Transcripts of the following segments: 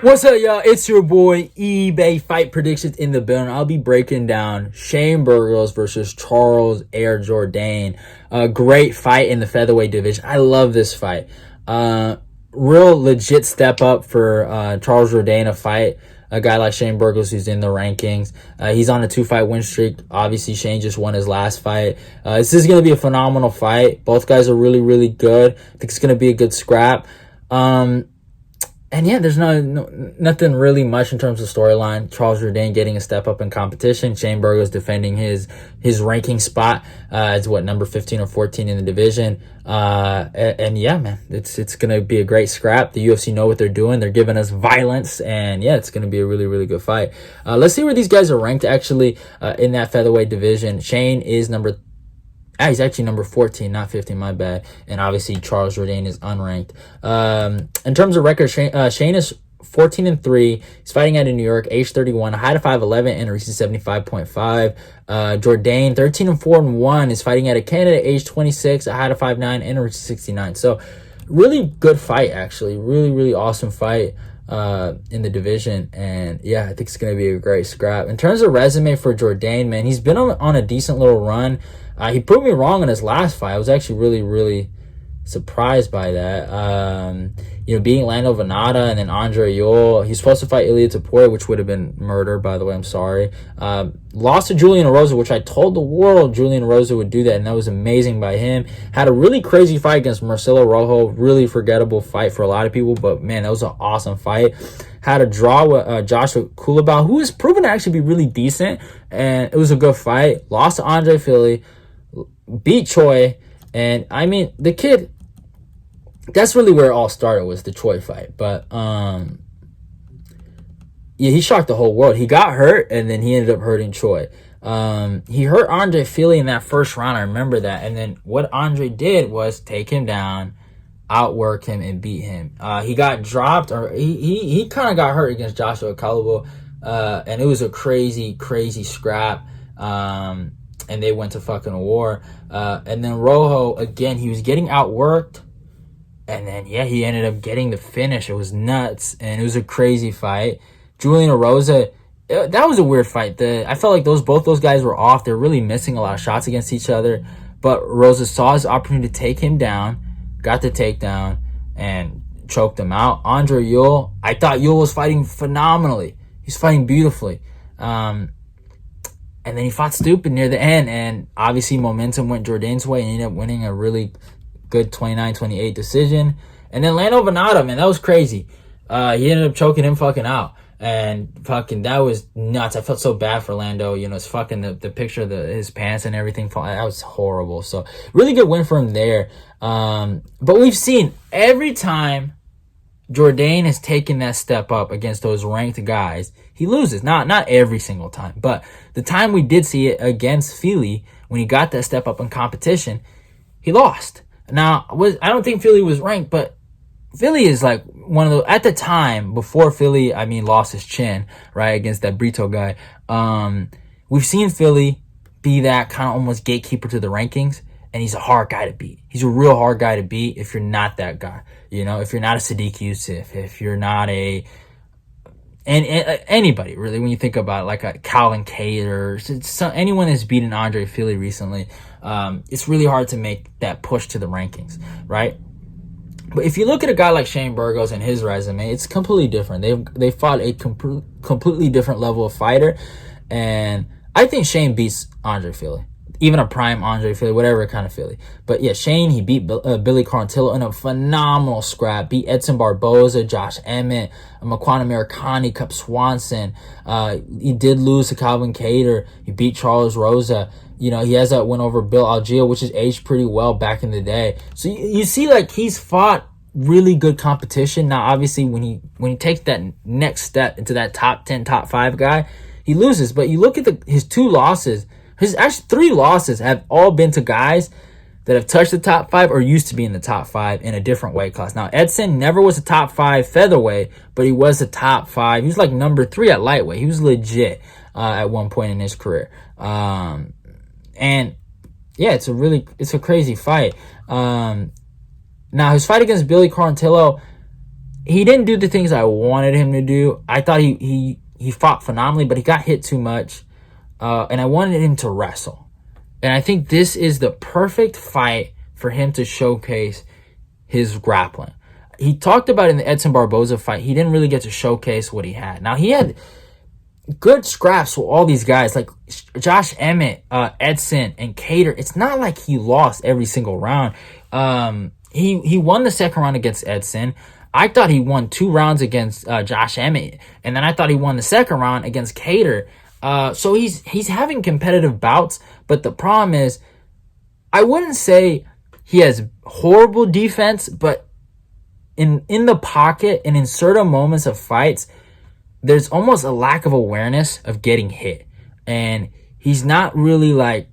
What's up, y'all? It's your boy eBay Fight Predictions in the building. I'll be breaking down Shane Burgos versus Charles Air Jourdain. A great fight in the featherweight division. I love this fight. Real legit step up for Charles Jourdain to fight a guy like Shane Burgos who's in the rankings. He's on a 2-fight win streak. Obviously, Shane just won his last fight. This is going to be a phenomenal fight. Both guys are really, really good. I think it's going to be a good scrap. And yeah, there's nothing really much in terms of storyline. Charles Jourdain getting a step up in competition. Shane Burgos defending his ranking spot as number 15 or 14 in the division. And yeah, man, it's gonna be a great scrap. The UFC know what they're doing. They're giving us violence, and yeah, it's gonna be a really, really good fight. Let's see where these guys are ranked actually in that featherweight division. Shane is he's actually number 14, not 15, my bad. And obviously, Charles Jourdain is unranked. In terms of record, Shane is 14-3. He's fighting out in New York, age 31, a height of 5'11", and a reach of 75.5. Jourdain, 13-4-1, is fighting out of Canada, age 26, a height of 5'9", and a reach of 69. So, really good fight, actually. Really, really awesome fight in the division. And yeah, I think it's going to be a great scrap. In terms of resume for Jourdain, man, he's been on a decent little run. He proved me wrong in his last fight. I was actually really, really surprised by that. Beating Lando Venata and then Andre Ewell. He's supposed to fight Ilia Topuria, which would have been murder, by the way. I'm sorry. Lost to Julian Erosa, which I told the world Julian Erosa would do that, and that was amazing by him. Had a really crazy fight against Marcelo Rojo. Really forgettable fight for a lot of people, but man, that was an awesome fight. Had a draw with Joshua Kulabau, who has proven to actually be really decent, and it was a good fight. Lost to Andre Philly. Beat Choi, and I mean, the kid, that's really where it all started, was the Choi fight. But yeah, he shocked the whole world. He got hurt, and then he ended up hurting Choi. He hurt Andre Philly in that first round, I remember that. And then what Andre did was take him down, outwork him, and beat him. He got dropped, or he kind of got hurt against Joshua Kulabau, and it was a crazy, crazy scrap. And they went to fucking war. And then Rojo, again, he was getting outworked. And then, yeah, he ended up getting the finish. It was nuts. And it was a crazy fight. Julian Erosa, that was a weird fight. I felt like both those guys were off. They're really missing a lot of shots against each other. But Rosa saw his opportunity to take him down, got the takedown, and choked him out. Andre Ewell, I thought Ewell was fighting phenomenally. He's fighting beautifully. And then he fought stupid near the end, and obviously momentum went Jourdain's way, and he ended up winning a really good 29-28 decision. And then Lando Venata, man, that was crazy. He ended up choking him fucking out, and fucking that was nuts. I felt so bad for Lando. It's fucking the picture of his pants and everything. That was horrible. So really good win for him there. But we've seen every time Jourdain has taken that step up against those ranked guys, he loses. Not every single time, but the time we did see it against Philly, when he got that step up in competition, he lost. Now, I don't think Philly was ranked, but Philly is like one of the, at the time, before Philly, lost his chin, right, against that Brito guy. We've seen Philly be that kind of almost gatekeeper to the rankings. And he's a hard guy to beat. He's a real hard guy to beat if you're not that guy. If you're not a Sadiq Youssef, if you're not anybody, really, when you think about it, like a Calvin Kattar, anyone that's beaten Andre Philly recently, it's really hard to make that push to the rankings, right? But if you look at a guy like Shane Burgos and his resume, it's completely different. They fought a completely different level of fighter, and I think Shane beats Andre Philly. Even a prime Andre Philly, whatever kind of Philly. But yeah, Shane, he beat Billy Quarantillo in a phenomenal scrap. Beat Edson Barboza, Josh Emmett, Makwan Americani, Cup Swanson. He did lose to Calvin Kattar. He beat Charles Rosa. He has that win over Bill Algeo, which is aged pretty well back in the day. So you see, like, he's fought really good competition. Now, obviously, when he takes that next step into that top 10, top 5 guy, he loses. But you look at his 2 losses. His actually 3 losses have all been to guys that have touched the top 5 or used to be in the top 5 in a different weight class. Now, Edson never was a top 5 featherweight, but he was a top 5. He was like number 3 at lightweight. He was legit at one point in his career. And yeah, it's a crazy fight. Now, his fight against Billy Quarantillo, he didn't do the things I wanted him to do. I thought he fought phenomenally, but he got hit too much. And I wanted him to wrestle. And I think this is the perfect fight for him to showcase his grappling. He talked about in the Edson Barboza fight, he didn't really get to showcase what he had. Now, he had good scraps with all these guys, like Josh Emmett, Edson, and Cater. It's not like he lost every single round. He won the second round against Edson. I thought he won 2 rounds against Josh Emmett. And then I thought he won the second round against Cater. So he's having competitive bouts, but the problem is, I wouldn't say he has horrible defense, but in the pocket and in certain moments of fights, there's almost a lack of awareness of getting hit. And he's not really like,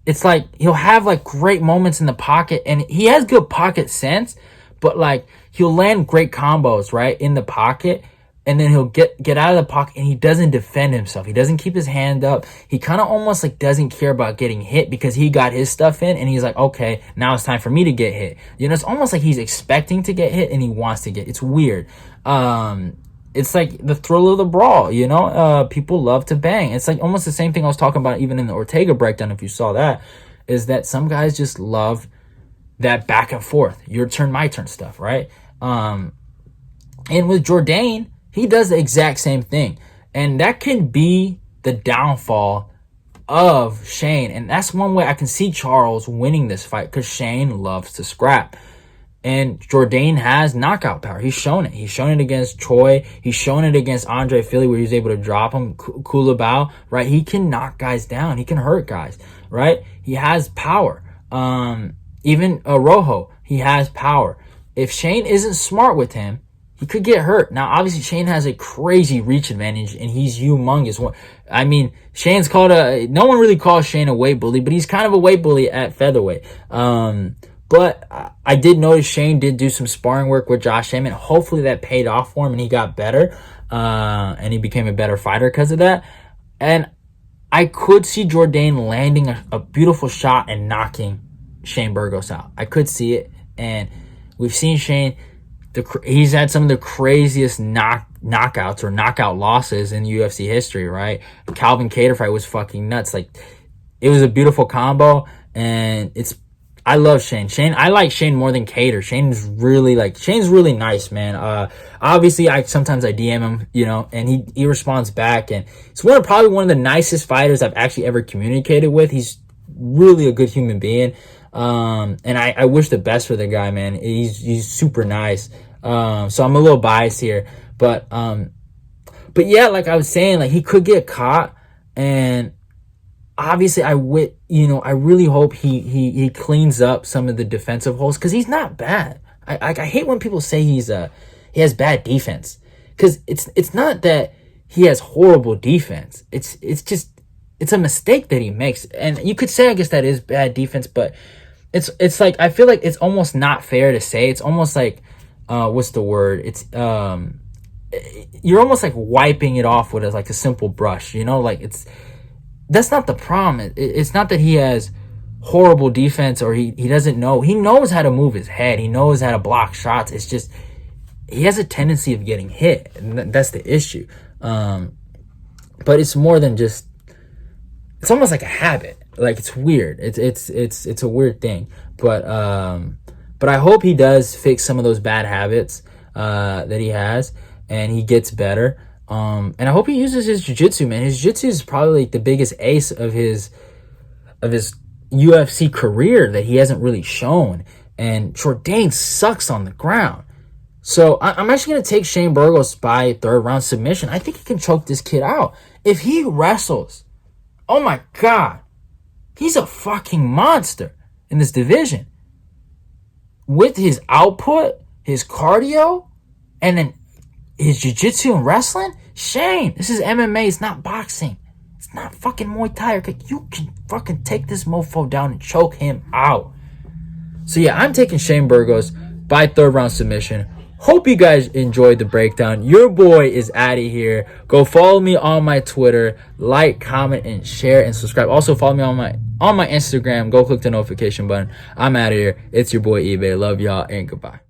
it's like he'll have like great moments in the pocket, and he has good pocket sense, but like he'll land great combos, right, in the pocket. And then he'll get out of the pocket and he doesn't defend himself. He doesn't keep his hand up. He kind of almost like doesn't care about getting hit because he got his stuff in and he's like, okay, now it's time for me to get hit. You know, it's almost like he's expecting to get hit and he wants to get. It's weird. It's like the thrill of the brawl, you know? People love to bang. It's like almost the same thing I was talking about even in the Ortega breakdown, if you saw that, is that some guys just love that back and forth, your turn, my turn stuff, right? And with Jourdain, he does the exact same thing. And that can be the downfall of Shane. And that's one way I can see Charles winning this fight, because Shane loves to scrap. And Jourdain has knockout power. He's shown it. He's shown it against Choi. He's shown it against Andre Philly, where he was able to drop him. Kulabao, right? He can knock guys down. He can hurt guys, right? He has power. Even Rojo, he has power. If Shane isn't smart with him, he could get hurt. Now, obviously, Shane has a crazy reach advantage, and he's humongous. I mean, Shane's called no one really calls Shane a weight bully, but he's kind of a weight bully at featherweight. But I did notice Shane did do some sparring work with Josh Emmett. Hopefully that paid off for him and he got better. And he became a better fighter because of that. And I could see Jourdain landing a beautiful shot and knocking Shane Burgos out. I could see it. And we've seen Shane, he's had some of the craziest knockouts or knockout losses in UFC history, right? The Calvin Kattar fight was fucking nuts. Like, it was a beautiful combo, and I love Shane. I like Shane more than Kattar. Shane's really nice, man. Obviously, sometimes I DM him, you know, and he responds back, and it's probably one of the nicest fighters I've actually ever communicated with. He's really a good human being. And I wish the best for the guy, man. He's super nice. So I'm a little biased here, but yeah, like I was saying, like he could get caught, and obviously I really hope he cleans up some of the defensive holes, because he's not bad. I hate when people say he has bad defense, because it's not that he has horrible defense. It's a mistake that he makes, and you could say, I guess, that is bad defense, but it's like, I feel like it's almost not fair to say. It's almost like, what's the word? It's you're almost like wiping it off with like a simple brush, you know? Like, that's not the problem. It's not that he has horrible defense or he doesn't know. He knows how to move his head. He knows how to block shots. It's just he has a tendency of getting hit, and that's the issue. But it's more than just. It's almost like a habit. Like, it's weird. It's a weird thing. But I hope he does fix some of those bad habits that he has, and he gets better. And I hope he uses his jiu-jitsu, man. His jiu-jitsu is probably like the biggest ace of his UFC career that he hasn't really shown. And Jourdain sucks on the ground. So I'm actually going to take Shane Burgos by third round submission. I think he can choke this kid out. If he wrestles, oh my God, he's a fucking monster in this division. With his output, his cardio, and then his jiu-jitsu and wrestling, Shane, this is MMA. It's not boxing. It's not fucking Muay Thai. You can fucking take this mofo down and choke him out. So yeah, I'm taking Shane Burgos by third round submission. Hope you guys enjoyed the breakdown. Your boy is out of here. Go follow me on my Twitter. Like, comment, and share, and subscribe. Also follow me on my Instagram. Go click the notification button. I'm out of here. It's your boy eBay. Love y'all, and goodbye.